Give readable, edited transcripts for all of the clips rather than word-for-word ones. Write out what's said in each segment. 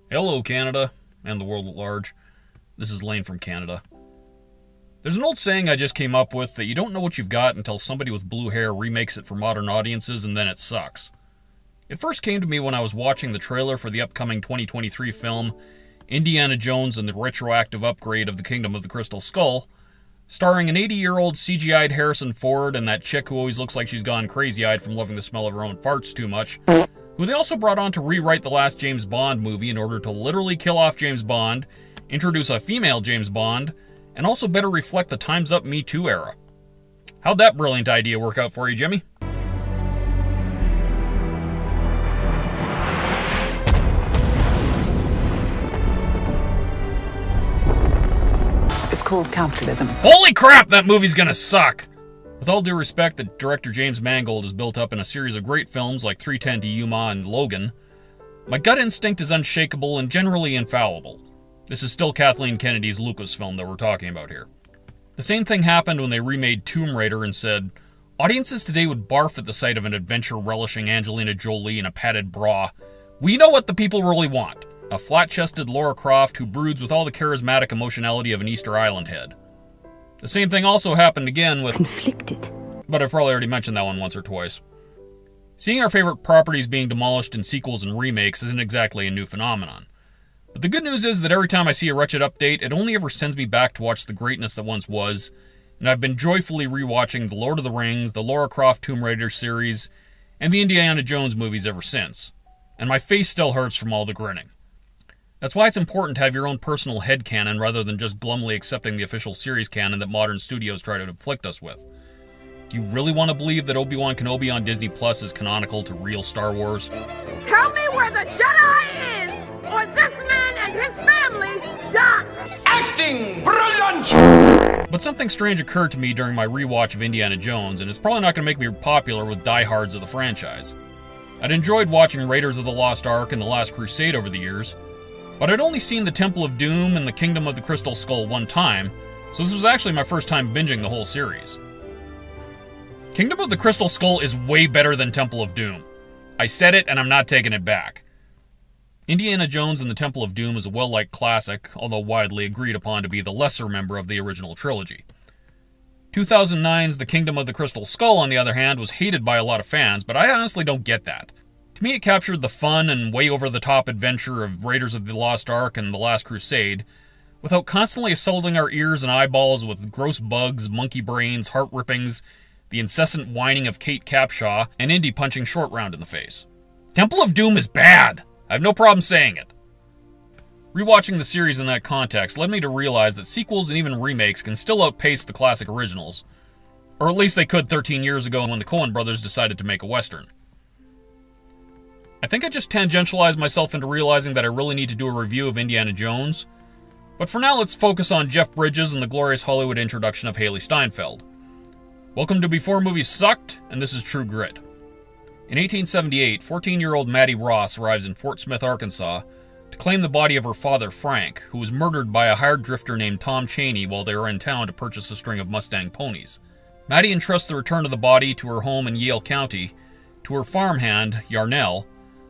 Hello, Canada, and the world at large. This is Lane from Canada. There's an old saying I just came up with that you don't know what you've got until somebody with blue hair remakes it for modern audiences, and then it sucks. It first came to me when I was watching the trailer for the upcoming 2023 film Indiana Jones and the Retroactive Upgrade of the Kingdom of the Crystal Skull, starring an 80-year-old CGI'd Harrison Ford and that chick who always looks like she's gone crazy-eyed from loving the smell of her own farts too much, who they also brought on to rewrite the last James Bond movie in order to literally kill off James Bond, introduce a female James Bond, and also better reflect the Time's Up Me Too era. How'd that brilliant idea work out for you, Jimmy? It's called capitalism. Holy crap, that movie's gonna suck! With all due respect, the director James Mangold has built up in a series of great films like 3:10 to Yuma and Logan, my gut instinct is unshakable and generally infallible. This is still Kathleen Kennedy's Lucasfilm that we're talking about here. The same thing happened when they remade Tomb Raider and said, audiences today would barf at the sight of an adventure-relishing Angelina Jolie in a padded bra. We know what the people really want. A flat-chested Lara Croft who broods with all the charismatic emotionality of an Easter Island head. The same thing also happened again with... Conflicted. But I've probably already mentioned that one once or twice. Seeing our favorite properties being demolished in sequels and remakes isn't exactly a new phenomenon. But the good news is that every time I see a wretched update, it only ever sends me back to watch the greatness that once was, and I've been joyfully rewatching The Lord of the Rings, the Lara Croft Tomb Raider series, and the Indiana Jones movies ever since. And my face still hurts from all the grinning. That's why it's important to have your own personal headcanon rather than just glumly accepting the official series canon that modern studios try to inflict us with. Do you really want to believe that Obi-Wan Kenobi on Disney Plus is canonical to real Star Wars? Tell me where the Jedi is, or this man and his family die! Acting brilliant! But something strange occurred to me during my rewatch of Indiana Jones, and it's probably not going to make me popular with diehards of the franchise. I'd enjoyed watching Raiders of the Lost Ark and The Last Crusade over the years, but I'd only seen the Temple of Doom and the Kingdom of the Crystal Skull one time, so this was actually my first time binging the whole series. Kingdom of the Crystal Skull is way better than Temple of Doom. I said it and I'm not taking it back. Indiana Jones and the Temple of Doom is a well-liked classic, although widely agreed upon to be the lesser member of the original trilogy. 2009's The Kingdom of the Crystal Skull, on the other hand, was hated by a lot of fans, but I honestly don't get that. To me, it captured the fun and way over-the-top adventure of Raiders of the Lost Ark and The Last Crusade, without constantly assaulting our ears and eyeballs with gross bugs, monkey brains, heart rippings, the incessant whining of Kate Capshaw, and Indy punching Short Round in the face. Temple of Doom is bad! I have no problem saying it. Rewatching the series in that context led me to realize that sequels and even remakes can still outpace the classic originals, or at least they could 13 years ago when the Coen brothers decided to make a Western. I think I just tangentialized myself into realizing that I really need to do a review of Indiana Jones, but for now let's focus on Jeff Bridges and the glorious Hollywood introduction of Haley Steinfeld. Welcome to Before Movies Sucked, and this is True Grit. In 1878, 14-year-old Maddie Ross arrives in Fort Smith, Arkansas, to claim the body of her father, Frank, who was murdered by a hired drifter named Tom Cheney while they were in town to purchase a string of Mustang ponies. Maddie entrusts the return of the body to her home in Yale County, to her farmhand, Yarnell,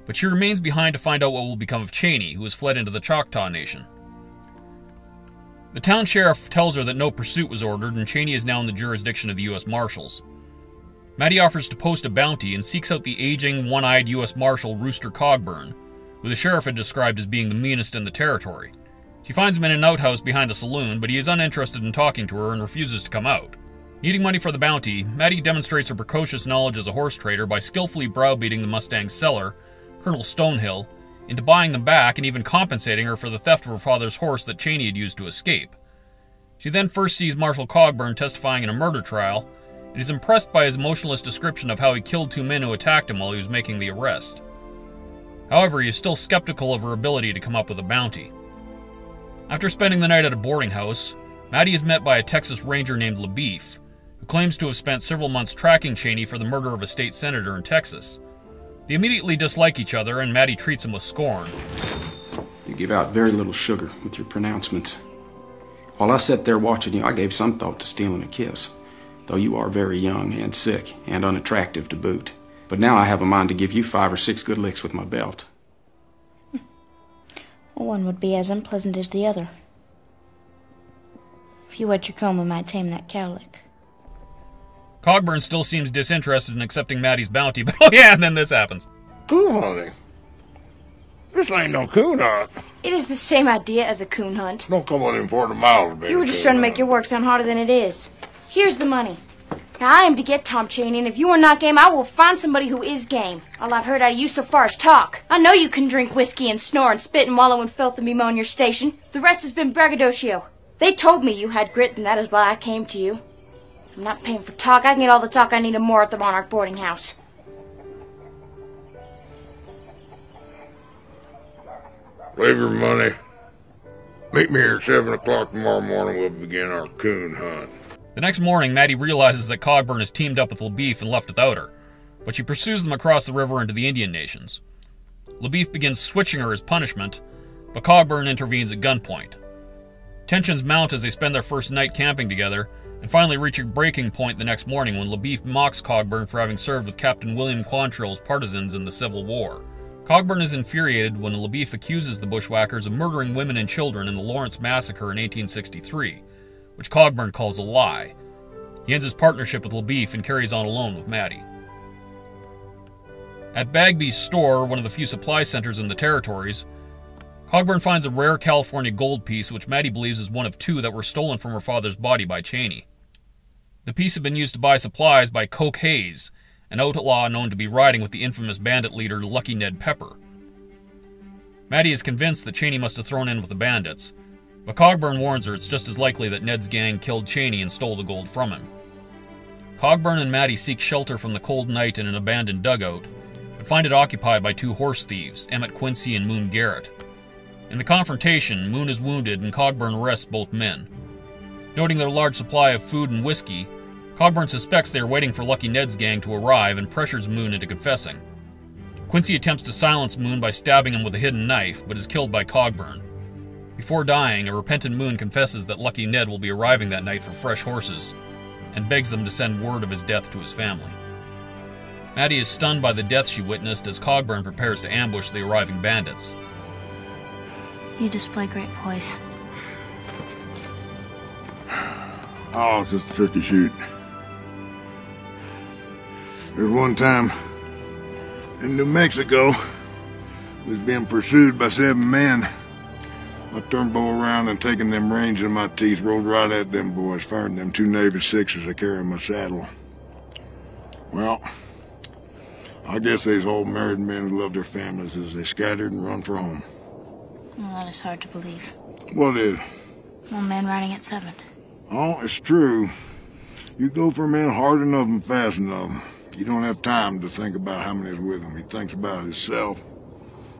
but she remains behind to find out what will become of Cheney, who has fled into the Choctaw Nation. The town sheriff tells her that no pursuit was ordered and Cheney is now in the jurisdiction of the U.S. Marshals. Maddie offers to post a bounty and seeks out the aging, one-eyed U.S. Marshal Rooster Cogburn, who the sheriff had described as being the meanest in the territory. She finds him in an outhouse behind a saloon, but he is uninterested in talking to her and refuses to come out. Needing money for the bounty, Maddie demonstrates her precocious knowledge as a horse trader by skillfully browbeating the Mustang's seller, Colonel Stonehill, into buying them back and even compensating her for the theft of her father's horse that Cheney had used to escape. She then first sees Marshal Cogburn testifying in a murder trial, and is impressed by his emotionless description of how he killed two men who attacked him while he was making the arrest. However, he is still skeptical of her ability to come up with a bounty. After spending the night at a boarding house, Maddie is met by a Texas Ranger named LaBeef, who claims to have spent several months tracking Cheney for the murder of a state senator in Texas. They immediately dislike each other, and Maddie treats him with scorn. You give out very little sugar with your pronouncements. While I sat there watching you, I gave some thought to stealing a kiss, though you are very young and sick and unattractive to boot. But now I have a mind to give you 5 or 6 good licks with my belt. One would be as unpleasant as the other. If you wet your comb, we might tame that cowlick. Cogburn still seems disinterested in accepting Maddie's bounty, but oh yeah, and then this happens. Coon hunting? This ain't no coon hunt. It is the same idea as a coon hunt. Don't come within 40 miles of me. You were just trying to make your work sound harder than it is. Here's the money. Now, I am to get Tom Chaney, and if you are not game, I will find somebody who is game. All I've heard out of you so far is talk. I know you can drink whiskey and snore and spit and wallow in filth and bemoan your station. The rest has been braggadocio. They told me you had grit, and that is why I came to you. I'm not paying for talk. I can get all the talk I need and more at the Monarch boarding house. Leave your money. Meet me here at 7 o'clock tomorrow morning. We'll begin our coon hunt. The next morning, Maddie realizes that Cogburn has teamed up with LaBeef and left without her, but she pursues them across the river into the Indian nations. LaBeef begins switching her as punishment, but Cogburn intervenes at gunpoint. Tensions mount as they spend their first night camping together, and finally reach a breaking point the next morning when LaBeef mocks Cogburn for having served with Captain William Quantrill's partisans in the Civil War. Cogburn is infuriated when LaBeef accuses the bushwhackers of murdering women and children in the Lawrence Massacre in 1863, which Cogburn calls a lie. He ends his partnership with LaBeef and carries on alone with Maddie. At Bagby's store, one of the few supply centers in the territories, Cogburn finds a rare California gold piece which Maddie believes is one of two that were stolen from her father's body by Chaney. The piece had been used to buy supplies by Coke Hayes, an outlaw known to be riding with the infamous bandit leader Lucky Ned Pepper. Maddie is convinced that Chaney must have thrown in with the bandits, but Cogburn warns her it's just as likely that Ned's gang killed Chaney and stole the gold from him. Cogburn and Maddie seek shelter from the cold night in an abandoned dugout, but find it occupied by two horse thieves, Emmett Quincy and Moon Garrett. In the confrontation, Moon is wounded and Cogburn arrests both men. Noting their large supply of food and whiskey, Cogburn suspects they are waiting for Lucky Ned's gang to arrive and pressures Moon into confessing. Quincy attempts to silence Moon by stabbing him with a hidden knife, but is killed by Cogburn. Before dying, a repentant Moon confesses that Lucky Ned will be arriving that night for fresh horses, and begs them to send word of his death to his family. Maddie is stunned by the death she witnessed as Cogburn prepares to ambush the arriving bandits. You display great poise. Oh, it's just a turkey shoot. There's one time in New Mexico, we was being pursued by 7 men. I turned bow around and taking them reins in my teeth, rode right at them boys, firing them 2 Navy 6s I carry in my saddle. Well, I guess these old married men who love their families as they scattered and run for home. Well, that is hard to believe. What is? One man riding at 7. Oh, it's true. You go for a man hard enough and fast enough, you don't have time to think about how many's with him. He thinks about himself,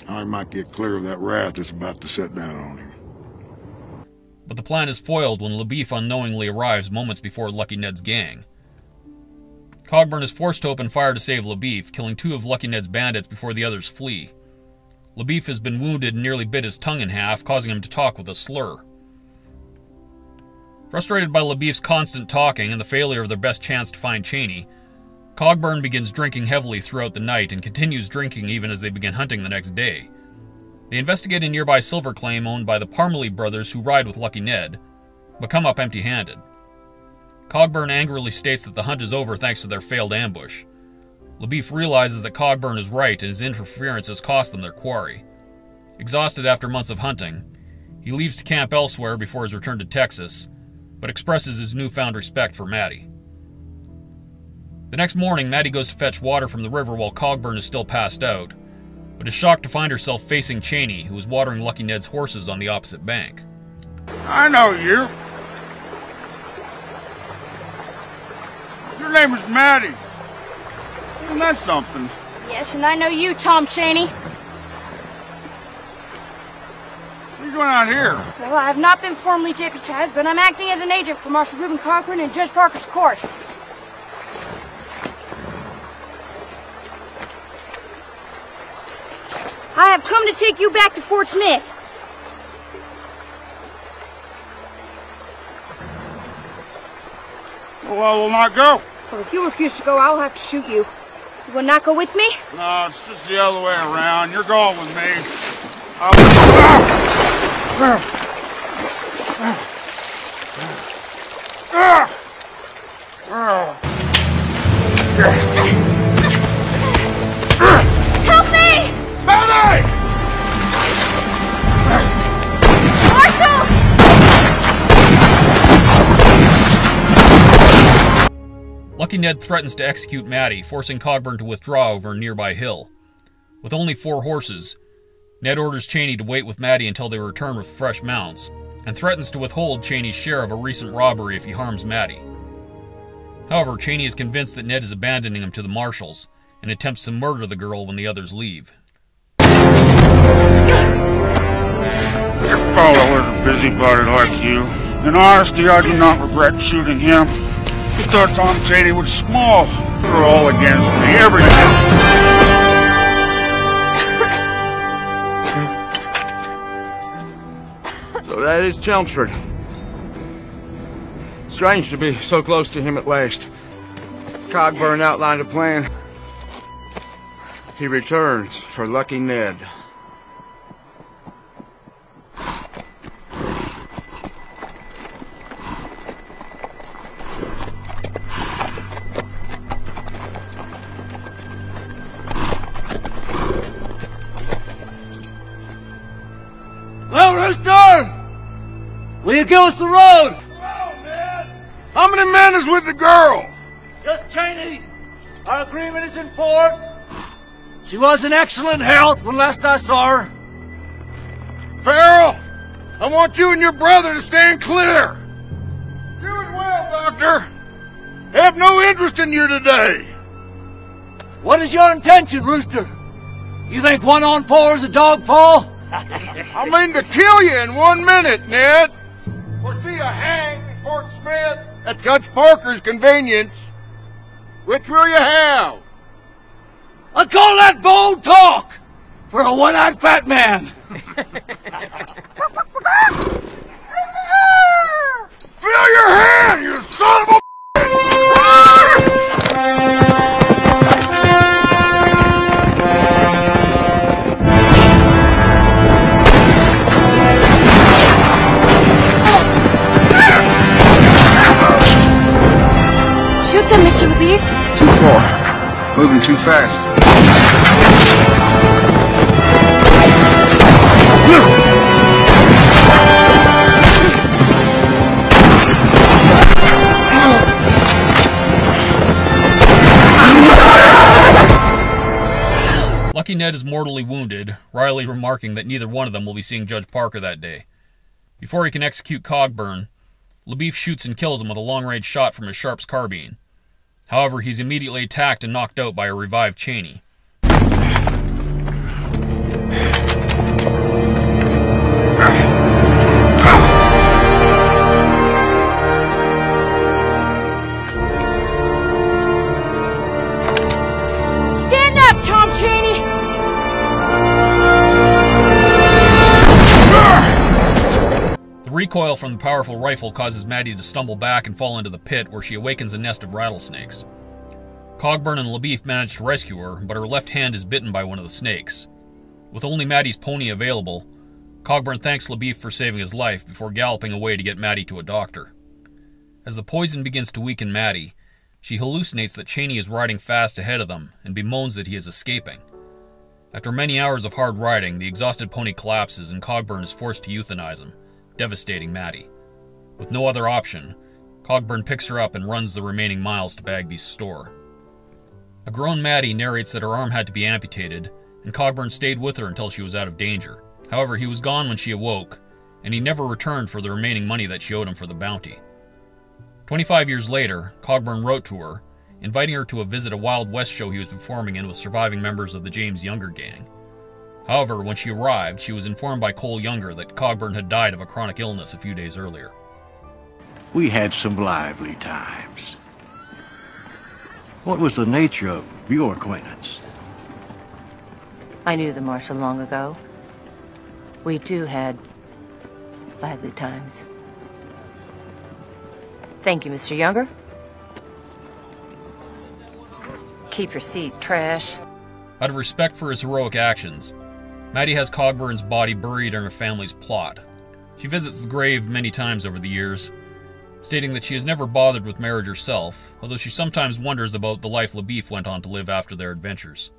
how he might get clear of that wrath that's about to set down on him. But the plan is foiled when LaBeef unknowingly arrives moments before Lucky Ned's gang. Cogburn is forced to open fire to save LaBeef, killing 2 of Lucky Ned's bandits before the others flee. LaBeef has been wounded and nearly bit his tongue in half, causing him to talk with a slur. Frustrated by LaBeef's constant talking and the failure of their best chance to find Chaney, Cogburn begins drinking heavily throughout the night and continues drinking even as they begin hunting the next day. They investigate a nearby silver claim owned by the Parmalee brothers who ride with Lucky Ned, but come up empty-handed. Cogburn angrily states that the hunt is over thanks to their failed ambush. LaBeef realizes that Cogburn is right and his interference has cost them their quarry. Exhausted after months of hunting, he leaves to camp elsewhere before his return to Texas, but expresses his newfound respect for Maddie. The next morning, Maddie goes to fetch water from the river while Cogburn is still passed out, but is shocked to find herself facing Chaney, who is watering Lucky Ned's horses on the opposite bank. I know you. Your name is Maddie. Isn't that something? Yes, and I know you, Tom Chaney. What are you doing out here? Well, I have not been formally deputized, but I'm acting as an agent for Marshal Reuben Cochran and Judge Parker's court. I have come to take you back to Fort Smith. Well, I will not go. Well, if you refuse to go, I'll have to shoot you. You will not go with me? No, it's just the other way around. You're going with me. Help me! Betty! Marshall! Lucky Ned threatens to execute Maddie, forcing Cogburn to withdraw over a nearby hill. With only 4 horses, Ned orders Cheney to wait with Maddie until they return with fresh mounts, and threatens to withhold Cheney's share of a recent robbery if he harms Maddie. However, Cheney is convinced that Ned is abandoning him to the marshals, and attempts to murder the girl when the others leave. Your fellow is a busybody like you. In honesty, I do not regret shooting him. You thought Tom Cheney was small. You're all against me, everything. So that is Chelmsford. Strange to be so close to him at last. Cogburn outlined a plan. He returns for Lucky Ned. Well, Rooster! Will you give us the road? How many men is with the girl? Just Cheney. Our agreement is in force. She was in excellent health when last I saw her. Farrell, I want you and your brother to stand clear. You as well, Doctor. I have no interest in you today. What is your intention, Rooster? You think 1 on 4 is a dog paw? I mean to kill you in 1 minute, Ned. Or see a hang in Fort Smith at Judge Parker's convenience. Which will you have? I call that bold talk for a one-eyed fat man. Feel your hand, you son of a... Shoot them, Mr. LaBeef. Too far. Moving too fast. Lucky Ned is mortally wounded, Riley remarking that neither one of them will be seeing Judge Parker that day. Before he can execute Cogburn, LaBeef shoots and kills him with a long-range shot from his Sharp's carbine. However, he's immediately attacked and knocked out by a revived Cheney. Stand up, Tom Cheney! The recoil from the powerful rifle causes Maddie to stumble back and fall into the pit, where she awakens a nest of rattlesnakes. Cogburn and LaBeef manage to rescue her, but her left hand is bitten by one of the snakes. With only Maddie's pony available, Cogburn thanks LaBeef for saving his life before galloping away to get Maddie to a doctor. As the poison begins to weaken Maddie, she hallucinates that Cheney is riding fast ahead of them and bemoans that he is escaping. After many hours of hard riding, the exhausted pony collapses and Cogburn is forced to euthanize him, devastating Maddie. With no other option, Cogburn picks her up and runs the remaining miles to Bagby's store. A grown Maddie narrates that her arm had to be amputated, and Cogburn stayed with her until she was out of danger. However, he was gone when she awoke, and he never returned for the remaining money that she owed him for the bounty. 25 years later, Cogburn wrote to her, inviting her to visit a Wild West show he was performing in with surviving members of the James Younger gang. However, when she arrived, she was informed by Cole Younger that Cogburn had died of a chronic illness a few days earlier. We had some lively times. What was the nature of your acquaintance? I knew the Marshal long ago. We too had lively times. Thank you, Mr. Younger. Keep your seat, trash. Out of respect for his heroic actions, Maddie has Cogburn's body buried in her family's plot. She visits the grave many times over the years, stating that she has never bothered with marriage herself, although she sometimes wonders about the life LaBeef went on to live after their adventures.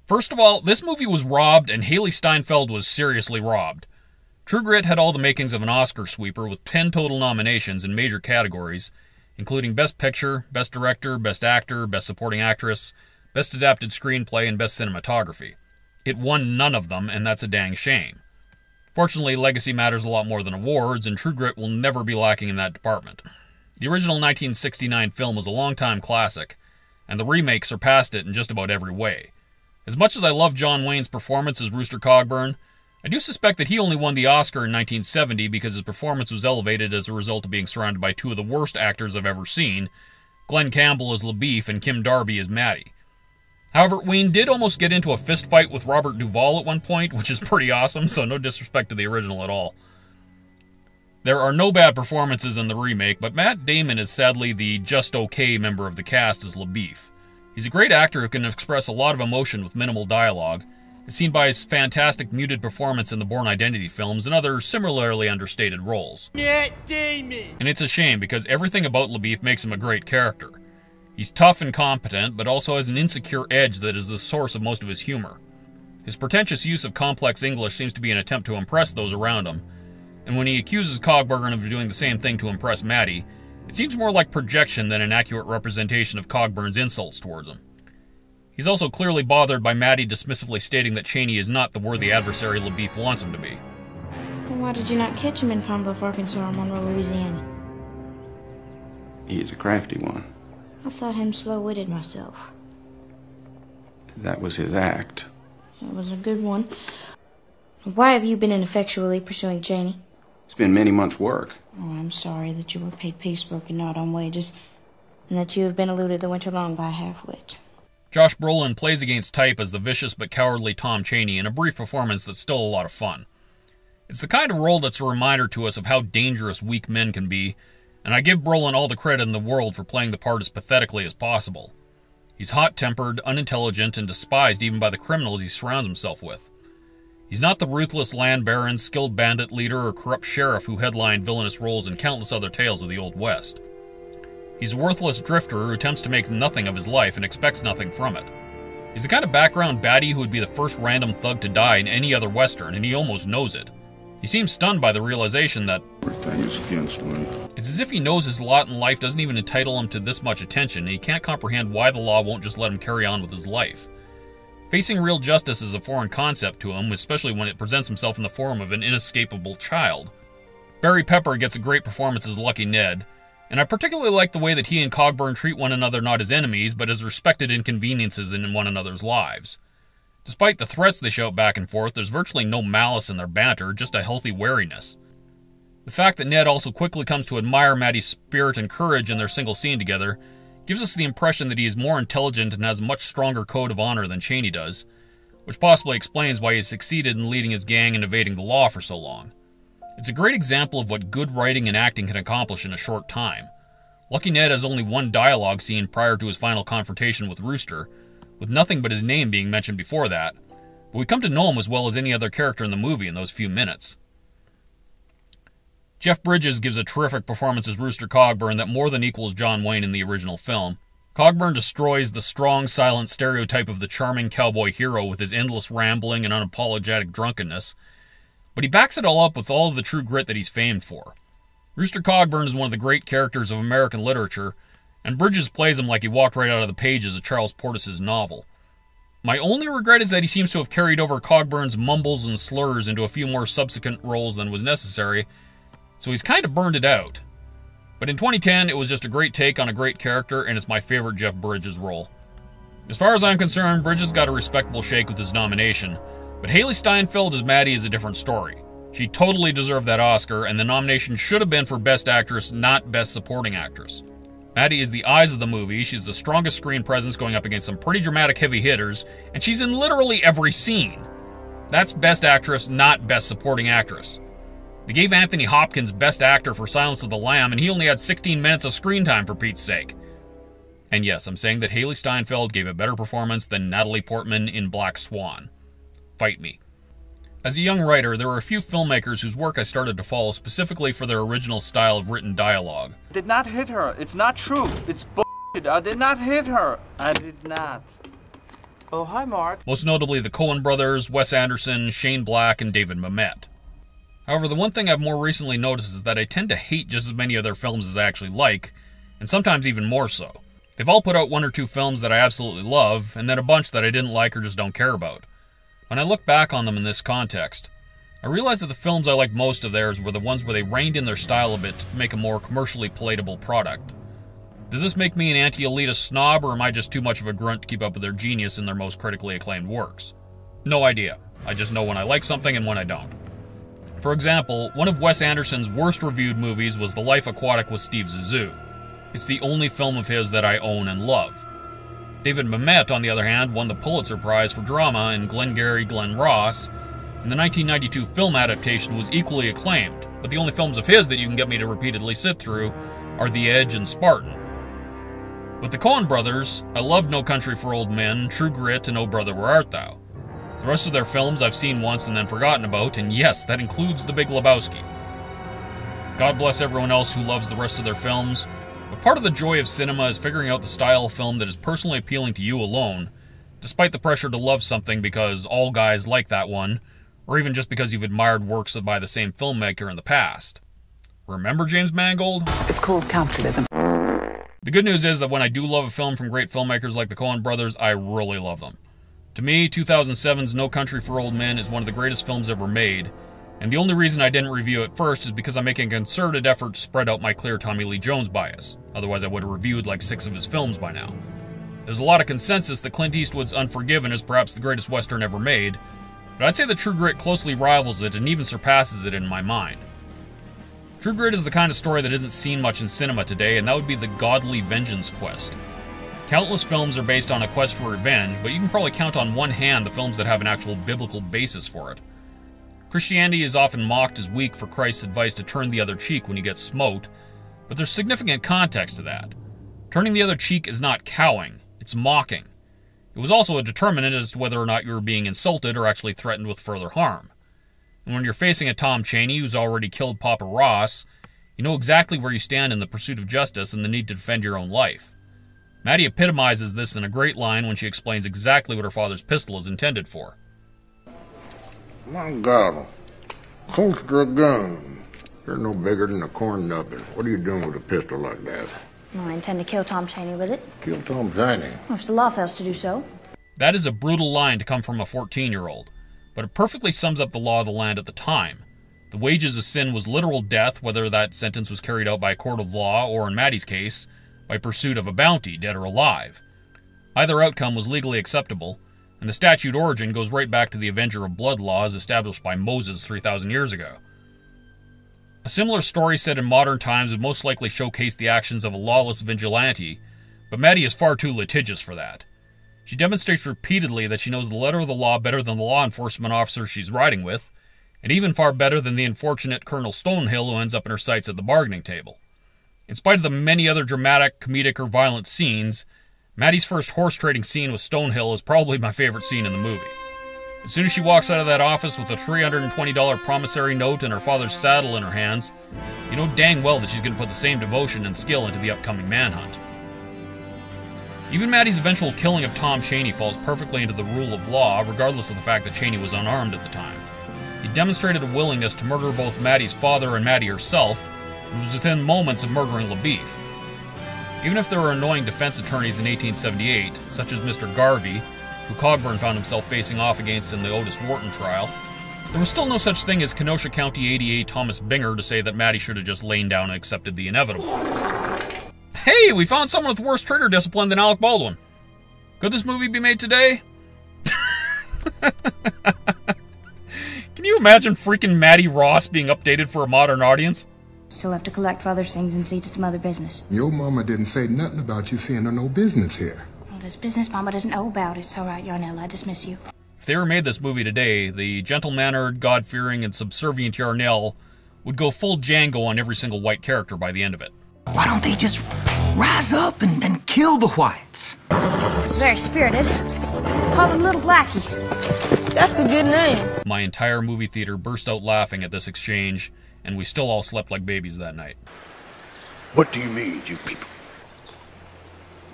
First of all, this movie was robbed, and Haley Steinfeld was seriously robbed. True Grit had all the makings of an Oscar sweeper with 10 total nominations in major categories, including Best Picture, Best Director, Best Actor, Best Supporting Actress, Best Adapted Screenplay, and Best Cinematography. It won none of them, and that's a dang shame. Fortunately, legacy matters a lot more than awards, and True Grit will never be lacking in that department. The original 1969 film was a long-time classic, and the remake surpassed it in just about every way. As much as I love John Wayne's performance as Rooster Cogburn, I do suspect that he only won the Oscar in 1970 because his performance was elevated as a result of being surrounded by two of the worst actors I've ever seen, Glenn Campbell as LaBeef and Kim Darby as Maddie. However, Wayne did almost get into a fistfight with Robert Duvall at one point, which is pretty awesome, so no disrespect to the original at all. There are no bad performances in the remake, but Matt Damon is sadly the just okay member of the cast as LaBeef. He's a great actor who can express a lot of emotion with minimal dialogue, as seen by his fantastic muted performance in the Bourne Identity films and other similarly understated roles. Matt Damon! And it's a shame because everything about LaBeef makes him a great character. He's tough and competent, but also has an insecure edge that is the source of most of his humor. His pretentious use of complex English seems to be an attempt to impress those around him, and when he accuses Cogburn of doing the same thing to impress Maddie, it seems more like projection than an accurate representation of Cogburn's insults towards him. He's also clearly bothered by Maddie dismissively stating that Cheney is not the worthy adversary LaBeef wants him to be. Well, why did you not catch him in Pine Bluff, Arkansas, or Monroe, Louisiana? He is a crafty one. I thought him slow-witted myself. That was his act. It was a good one. Why have you been ineffectually pursuing Cheney? It's been many months' work. Oh, I'm sorry that you were paid piecework and not on wages, and that you have been eluded the winter long by a half-wit. Josh Brolin plays against type as the vicious but cowardly Tom Cheney in a brief performance that's still a lot of fun. It's the kind of role that's a reminder to us of how dangerous weak men can be, and I give Brolin all the credit in the world for playing the part as pathetically as possible. He's hot-tempered, unintelligent, and despised even by the criminals he surrounds himself with. He's not the ruthless land baron, skilled bandit leader, or corrupt sheriff who headlined villainous roles in countless other tales of the Old West. He's a worthless drifter who attempts to make nothing of his life and expects nothing from it. He's the kind of background baddie who would be the first random thug to die in any other Western, and he almost knows it. He seems stunned by the realization that everything is against me. It's as if he knows his lot in life doesn't even entitle him to this much attention, and he can't comprehend why the law won't just let him carry on with his life. Facing real justice is a foreign concept to him, especially when it presents himself in the form of an inescapable child. Barry Pepper gets a great performance as Lucky Ned, and I particularly like the way that he and Cogburn treat one another not as enemies, but as respected inconveniences in one another's lives. Despite the threats they shout back and forth, there's virtually no malice in their banter, just a healthy wariness. The fact that Ned also quickly comes to admire Maddie's spirit and courage in their single scene together gives us the impression that he is more intelligent and has a much stronger code of honor than Cheney does, which possibly explains why he has succeeded in leading his gang and evading the law for so long. It's a great example of what good writing and acting can accomplish in a short time. Lucky Ned has only one dialogue scene prior to his final confrontation with Rooster, with nothing but his name being mentioned before that, but we come to know him as well as any other character in the movie in those few minutes. Jeff Bridges gives a terrific performance as Rooster Cogburn that more than equals John Wayne in the original film. Cogburn destroys the strong, silent stereotype of the charming cowboy hero with his endless rambling and unapologetic drunkenness, but he backs it all up with all of the true grit that he's famed for. Rooster Cogburn is one of the great characters of American literature, and Bridges plays him like he walked right out of the pages of Charles Portis's novel. My only regret is that he seems to have carried over Cogburn's mumbles and slurs into a few more subsequent roles than was necessary, so he's kind of burned it out. But in 2010, it was just a great take on a great character, and it's my favorite Jeff Bridges role. As far as I'm concerned, Bridges got a respectable shake with his nomination, but Haley Steinfeld as Maddie is a different story. She totally deserved that Oscar, and the nomination should have been for Best Actress, not Best Supporting Actress. Maddie is the eyes of the movie, she's the strongest screen presence going up against some pretty dramatic heavy hitters, and she's in literally every scene. That's Best Actress, not Best Supporting Actress. They gave Anthony Hopkins Best Actor for Silence of the Lamb, and he only had 16 minutes of screen time for Pete's sake. And yes, I'm saying that Haley Steinfeld gave a better performance than Natalie Portman in Black Swan. Fight me. As a young writer, there were a few filmmakers whose work I started to follow specifically for their original style of written dialogue. Did not hit her. It's not true. It's bullshit. I did not hit her. I did not. Oh, hi, Mark. Most notably the Coen brothers, Wes Anderson, Shane Black, and David Mamet. However, the one thing I've more recently noticed is that I tend to hate just as many of their films as I actually like, and sometimes even more so. They've all put out one or two films that I absolutely love, and then a bunch that I didn't like or just don't care about. When I look back on them in this context, I realize that the films I liked most of theirs were the ones where they reined in their style a bit to make a more commercially palatable product. Does this make me an anti-elitist snob, or am I just too much of a grunt to keep up with their genius in their most critically acclaimed works? No idea. I just know when I like something and when I don't. For example, one of Wes Anderson's worst reviewed movies was The Life Aquatic with Steve Zissou. It's the only film of his that I own and love. David Mamet, on the other hand, won the Pulitzer Prize for Drama in Glengarry Glen Ross, and the 1992 film adaptation was equally acclaimed, but the only films of his that you can get me to repeatedly sit through are The Edge and Spartan. With the Coen brothers, I loved No Country for Old Men, True Grit, and Oh Brother Where Art Thou. The rest of their films I've seen once and then forgotten about, and yes, that includes The Big Lebowski. God bless everyone else who loves the rest of their films, but part of the joy of cinema is figuring out the style of film that is personally appealing to you alone, despite the pressure to love something because all guys like that one, or even just because you've admired works by the same filmmaker in the past. Remember James Mangold? It's called capitalism. The good news is that when I do love a film from great filmmakers like the Coen brothers, I really love them. To me, 2007's No Country for Old Men is one of the greatest films ever made, and the only reason I didn't review it first is because I'm making a concerted effort to spread out my clear Tommy Lee Jones bias. Otherwise I would have reviewed like 6 of his films by now. There's a lot of consensus that Clint Eastwood's Unforgiven is perhaps the greatest Western ever made, but I'd say that True Grit closely rivals it and even surpasses it in my mind. True Grit is the kind of story that isn't seen much in cinema today, and that would be the godly vengeance quest. Countless films are based on a quest for revenge, but you can probably count on one hand the films that have an actual biblical basis for it. Christianity is often mocked as weak for Christ's advice to turn the other cheek when you get smote, but there's significant context to that. Turning the other cheek is not cowing, it's mocking. It was also a determinant as to whether or not you were being insulted or actually threatened with further harm. And when you're facing a Tom Chaney who's already killed Papa Ross, you know exactly where you stand in the pursuit of justice and the need to defend your own life. Maddie epitomizes this in a great line when she explains exactly what her father's pistol is intended for. My God, holster a gun. You're no bigger than a corn nubbin. What are you doing with a pistol like that? Well, I intend to kill Tom Chaney with it. Kill Tom Chaney? Well, if the law fails to do so. That is a brutal line to come from a 14-year-old, but it perfectly sums up the law of the land at the time. The wages of sin was literal death, whether that sentence was carried out by a court of law or, in Maddie's case, by pursuit of a bounty, dead or alive. Either outcome was legally acceptable, and the statute origin goes right back to the Avenger of Blood laws established by Moses 3,000 years ago. A similar story set in modern times would most likely showcase the actions of a lawless vigilante, but Maddie is far too litigious for that. She demonstrates repeatedly that she knows the letter of the law better than the law enforcement officer she's riding with, and even far better than the unfortunate Colonel Stonehill who ends up in her sights at the bargaining table. In spite of the many other dramatic, comedic, or violent scenes, Maddie's first horse trading scene with Stonehill is probably my favorite scene in the movie. As soon as she walks out of that office with a $320 promissory note and her father's saddle in her hands, you know dang well that she's going to put the same devotion and skill into the upcoming manhunt. Even Maddie's eventual killing of Tom Chaney falls perfectly into the rule of law, regardless of the fact that Chaney was unarmed at the time. He demonstrated a willingness to murder both Maddie's father and Maddie herself, and was within moments of murdering LaBeef. Even if there were annoying defense attorneys in 1878, such as Mr. Garvey, who Cogburn found himself facing off against in the Otis Wharton trial, there was still no such thing as Kenosha County ADA Thomas Binger to say that Maddie should have just lain down and accepted the inevitable. Hey, we found someone with worse trigger discipline than Alec Baldwin. Could this movie be made today? Can you imagine freaking Maddie Ross being updated for a modern audience? Still have to collect father's things and see to some other business. Your mama didn't say nothing about you seeing her no business here. Well, this business mama doesn't know about. It's all right, Yarnell. I dismiss you. If they remade this movie today, the gentle-mannered, God-fearing, and subservient Yarnell would go full Django on every single white character by the end of it. Why don't they just Rise up and kill the whites. It's very spirited. Call him Little Blackie. That's a good name. My entire movie theater burst out laughing at this exchange, and we still all slept like babies that night. What do you mean, you people?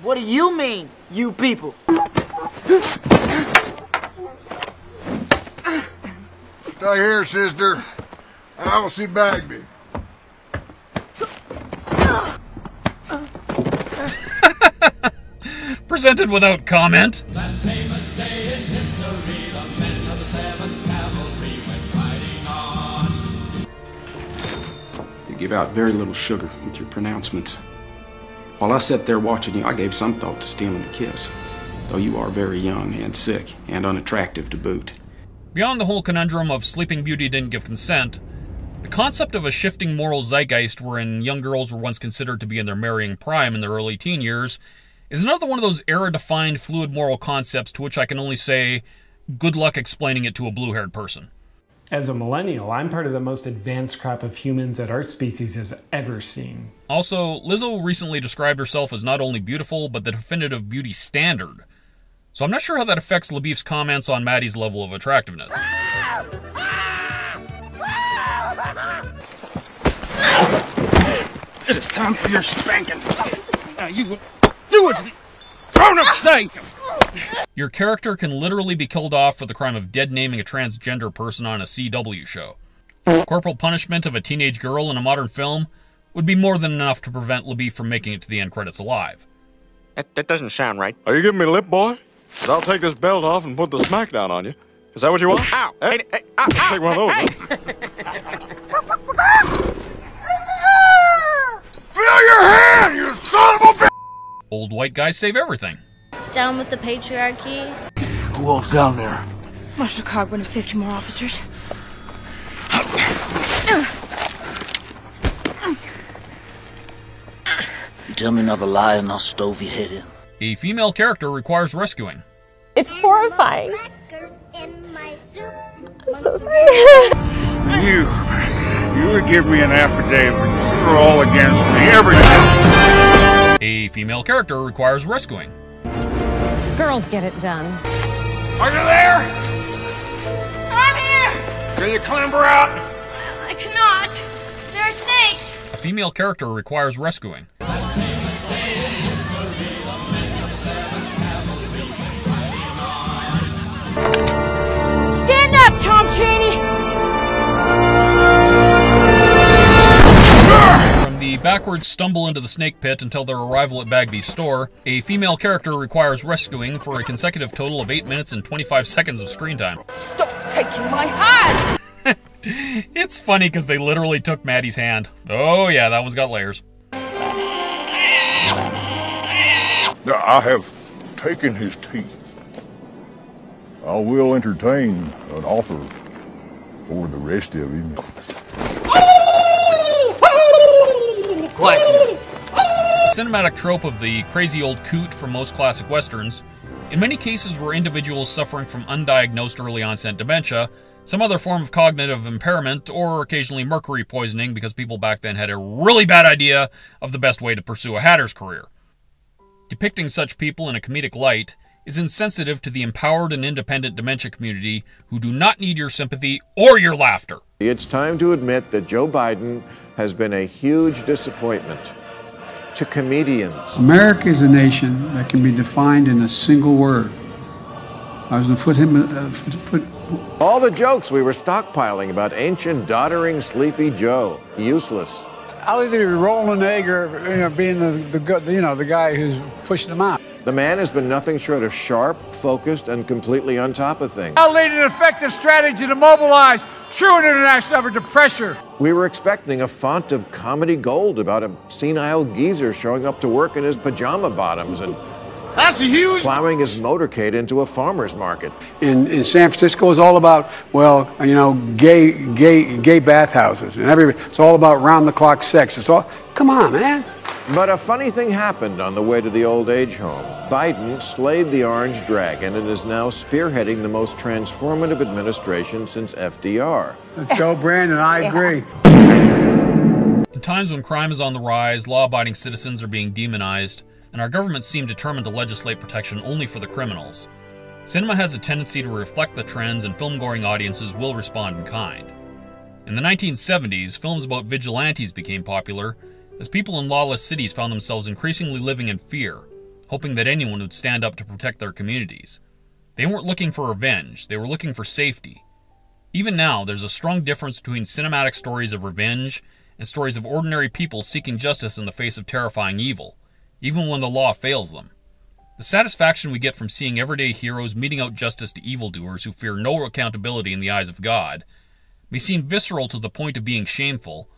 What do you mean, you people? Stay here, sister. I will see Bagby. Presented without comment. That famous day in history, the men of the 7th Cavalry went riding on. You give out very little sugar with your pronouncements. While I sat there watching you, I gave some thought to stealing a kiss, though you are very young and sick and unattractive to boot. Beyond the whole conundrum of Sleeping Beauty didn't give consent, the concept of a shifting moral zeitgeist wherein young girls were once considered to be in their marrying prime in their early teen years is another one of those era-defined fluid moral concepts to which I can only say, good luck explaining it to a blue-haired person. As a millennial, I'm part of the most advanced crop of humans that our species has ever seen. Also, Lizzo recently described herself as not only beautiful, but the definitive beauty standard. So I'm not sure how that affects LaBeef's comments on Maddie's level of attractiveness. It is time for your spanking. Now you do as the grown-ups say. Your character can literally be killed off for the crime of dead-naming a transgender person on a CW show. Corporal punishment of a teenage girl in a modern film would be more than enough to prevent LaBeef from making it to the end credits alive. That doesn't sound right. Are you giving me lip, boy? 'Cause I'll take this belt off and put the smackdown on you. Is that what you want? Ow! Hey, Ow! take one of those. Hey. Fill your hand, you son of a bitch! Old white guys save everything. Down with the patriarchy. Who else down there? Marshal Cogburn and 50 more officers. You tell me another lie and I'll stove your head in. A female character requires rescuing. It's horrifying. I'm so sorry. You would give me an affidavit. You're all against me, everything. A female character requires rescuing. Girls get it done. Are you there? I'm here! Can you clamber out? I cannot. There are snakes. A female character requires rescuing. Stand up, Tom Chaney! From the backwards stumble into the snake pit until their arrival at Bagby's store, a female character requires rescuing for a consecutive total of 8 minutes and 25 seconds of screen time. Stop taking my hand! It's funny because they literally took Maddie's hand. Oh yeah, that one's got layers. I have taken his teeth. I will entertain an offer for the rest of him. The cinematic trope of the crazy old coot from most classic westerns, in many cases were individuals suffering from undiagnosed early onset dementia, some other form of cognitive impairment, or occasionally mercury poisoning because people back then had a really bad idea of the best way to pursue a hatter's career. Depicting such people in a comedic light is insensitive to the empowered and independent dementia community who do not need your sympathy or your laughter. It's time to admit that Joe Biden has been a huge disappointment to comedians. America is a nation that can be defined in a single word. I was going to put All the jokes we were stockpiling about ancient, doddering, sleepy Joe, useless. I'll either be rolling an egg or being the guy who's pushing them out. The man has been nothing short of sharp, focused, and completely on top of things. I'll lead an effective strategy to mobilize true international effort to pressure. We were expecting a font of comedy gold about a senile geezer showing up to work in his pajama bottoms and That's a huge plowing his motorcade into a farmer's market. In San Francisco, it's all about, gay bathhouses and everybody. It's all about round-the-clock sex. It's all, come on, man. But a funny thing happened on the way to the old age home. Biden slayed the Orange Dragon and is now spearheading the most transformative administration since FDR. Let's go, Brandon. I agree. In times when crime is on the rise, law-abiding citizens are being demonized, and our governments seem determined to legislate protection only for the criminals, cinema has a tendency to reflect the trends, and film-going audiences will respond in kind. In the 1970s, films about vigilantes became popular as people in lawless cities found themselves increasingly living in fear, hoping that anyone would stand up to protect their communities. They weren't looking for revenge, they were looking for safety. Even now, there's a strong difference between cinematic stories of revenge and stories of ordinary people seeking justice in the face of terrifying evil, even when the law fails them. The satisfaction we get from seeing everyday heroes meting out justice to evildoers who fear no accountability in the eyes of God may seem visceral to the point of being shameful,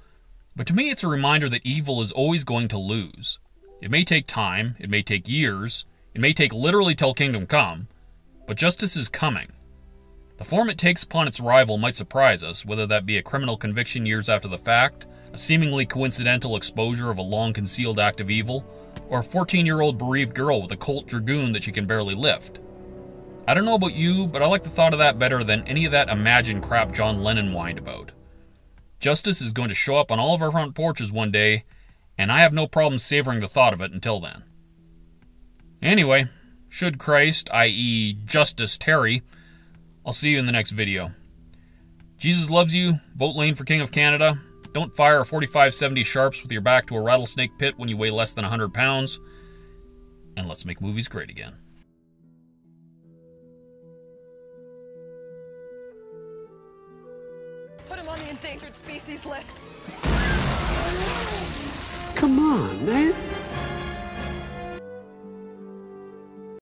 but to me it's a reminder that evil is always going to lose. It may take time, it may take years, it may take literally till kingdom come, but justice is coming. The form it takes upon its rival might surprise us, whether that be a criminal conviction years after the fact, a seemingly coincidental exposure of a long-concealed act of evil, or a 14-year-old bereaved girl with a Colt Dragoon that she can barely lift. I don't know about you, but I like the thought of that better than any of that imagined crap John Lennon whined about. Justice is going to show up on all of our front porches one day, and I have no problem savoring the thought of it until then. Anyway, should Christ, i.e. Justice, tarry, I'll see you in the next video. Jesus loves you. Vote Lane for King of Canada. Don't fire a .45-70 Sharps with your back to a rattlesnake pit when you weigh less than 100 pounds. And let's make movies great again. Put him on the endangered species list. Come on, man.